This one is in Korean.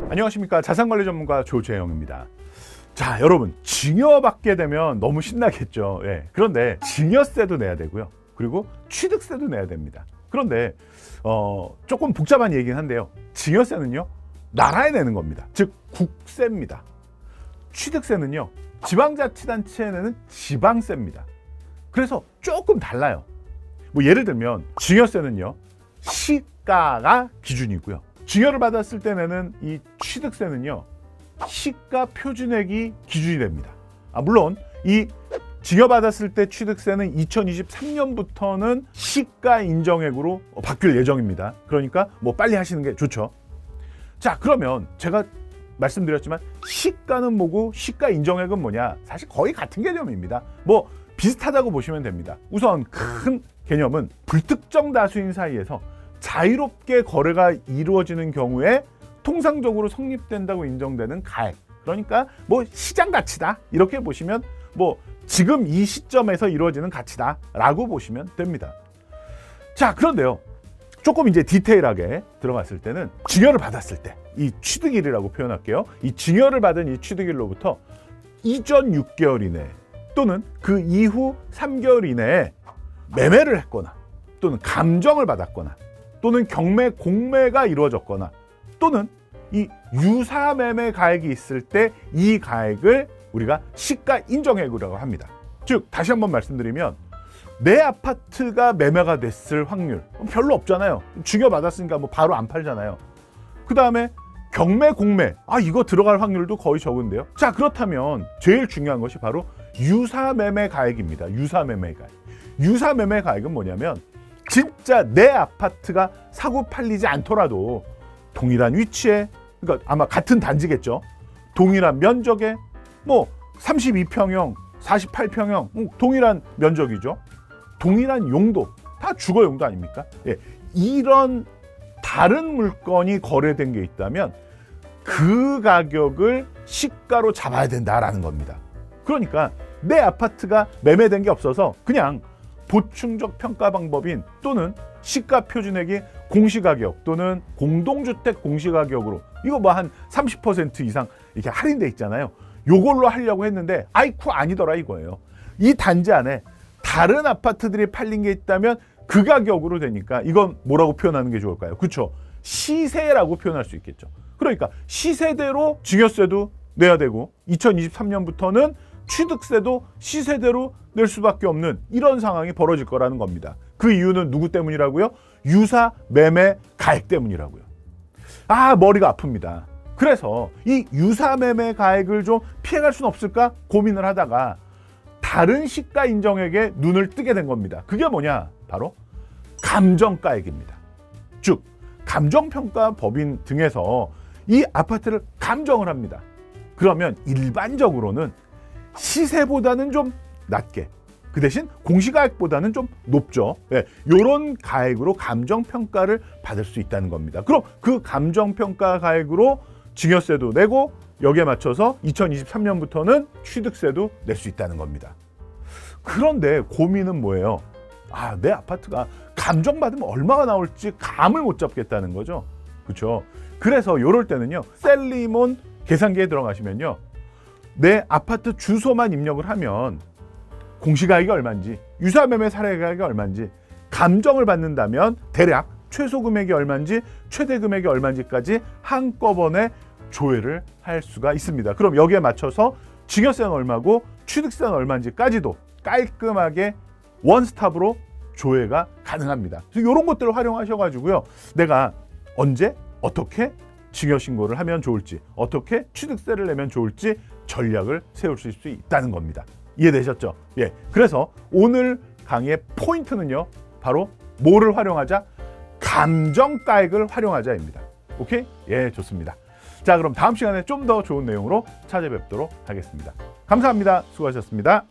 안녕하십니까. 자산관리 전문가 조재영입니다. 자, 여러분, 증여받게 되면 너무 신나겠죠. 예. 그런데 증여세도 내야 되고요. 그리고 취득세도 내야 됩니다. 그런데 조금 복잡한 얘기긴 한데요. 증여세는요, 나라에 내는 겁니다. 즉 국세입니다. 취득세는요, 지방자치단체에 내는 지방세입니다. 그래서 조금 달라요. 뭐 예를 들면 증여세는요, 시가가 기준이고요. 증여를 받았을 때 내는 이 취득세는요, 시가 표준액이 기준이 됩니다. 물론 이 증여받았을 때 취득세는 2023년부터는 시가 인정액으로 바뀔 예정입니다. 그러니까 뭐 빨리 하시는 게 좋죠. 자, 그러면 제가 말씀드렸지만 시가는 뭐고 시가 인정액은 뭐냐, 사실 거의 같은 개념입니다. 뭐 비슷하다고 보시면 됩니다. 우선 큰 개념은 불특정 다수인 사이에서 자유롭게 거래가 이루어지는 경우에 통상적으로 성립된다고 인정되는 가액, 그러니까 뭐 시장 가치다 이렇게 보시면, 뭐 지금 이 시점에서 이루어지는 가치다 라고 보시면 됩니다. 자, 그런데요, 조금 이제 디테일하게 들어갔을 때는 증여를 받았을 때 이 취득일이라고 표현할게요. 이 증여를 받은 이 취득일로부터 이전 6개월 이내 또는 그 이후 3개월 이내에 매매를 했거나 또는 감정을 받았거나 또는 경매, 공매가 이루어졌거나 또는 이 유사매매 가액이 있을 때 이 가액을 우리가 시가 인정액이라고 합니다. 즉, 다시 한번 말씀드리면 내 아파트가 매매가 됐을 확률 별로 없잖아요. 증여받았으니까 뭐 바로 안 팔잖아요. 그 다음에 경매, 공매, 이거 들어갈 확률도 거의 적은데요. 자, 그렇다면 제일 중요한 것이 바로 유사매매 가액입니다. 유사매매 가액. 유사매매 가액은 뭐냐면 진짜 내 아파트가 사고 팔리지 않더라도 동일한 위치에, 그러니까 아마 같은 단지겠죠. 동일한 면적에 뭐 32평형, 48평형 동일한 면적이죠. 동일한 용도, 다 주거 용도 아닙니까? 예, 이런 다른 물건이 거래된 게 있다면 그 가격을 시가로 잡아야 된다라는 겁니다. 그러니까 내 아파트가 매매된 게 없어서 그냥 보충적 평가 방법인 또는 시가 표준액이 공시가격 또는 공동주택 공시가격으로, 이거 뭐 한 30% 이상 이렇게 할인돼 있잖아요. 요걸로 하려고 했는데 아이쿠 아니더라 이거예요. 이 단지 안에 다른 아파트들이 팔린 게 있다면 그 가격으로 되니까 이건 뭐라고 표현하는 게 좋을까요? 그렇죠. 시세라고 표현할 수 있겠죠. 그러니까 시세대로 증여세도 내야 되고 2023년부터는 취득세도 시세대로 낼 수밖에 없는 이런 상황이 벌어질 거라는 겁니다. 그 이유는 누구 때문이라고요? 유사 매매 가액 때문이라고요. 머리가 아픕니다. 그래서 이 유사 매매 가액을 좀 피해갈 수는 없을까 고민을 하다가 다른 시가 인정액에 눈을 뜨게 된 겁니다. 그게 뭐냐? 바로 감정가액입니다. 즉, 감정평가 법인 등에서 이 아파트를 감정을 합니다. 그러면 일반적으로는 시세보다는 좀 낮게, 그 대신 공시가액보다는 좀 높죠. 예, 이런 가액으로 감정평가를 받을 수 있다는 겁니다. 그럼 그 감정평가 가액으로 증여세도 내고 여기에 맞춰서 2023년부터는 취득세도 낼 수 있다는 겁니다. 그런데 고민은 뭐예요? 내 아파트가 감정받으면 얼마가 나올지 감을 못 잡겠다는 거죠. 그렇죠? 그래서 이럴 때는요, 셀리몬 계산기에 들어가시면요, 내 아파트 주소만 입력을 하면 공시가액이 얼마인지, 유사매매 사례가액이 얼마인지, 감정을 받는다면 대략 최소 금액이 얼마인지, 최대 금액이 얼마인지까지 한꺼번에 조회를 할 수가 있습니다. 그럼 여기에 맞춰서 증여세는 얼마고 취득세는 얼마인지까지도 깔끔하게 원스톱으로 조회가 가능합니다. 그래서 이런 것들을 활용하셔가지고요, 내가 언제 어떻게 증여신고를 하면 좋을지, 어떻게 취득세를 내면 좋을지 전략을 세울 수 있다는 겁니다. 이해되셨죠? 예. 그래서 오늘 강의의 포인트는요, 바로 뭐를 활용하자? 감정가액을 활용하자입니다. 오케이? 예, 좋습니다. 자, 그럼 다음 시간에 좀 더 좋은 내용으로 찾아뵙도록 하겠습니다. 감사합니다. 수고하셨습니다.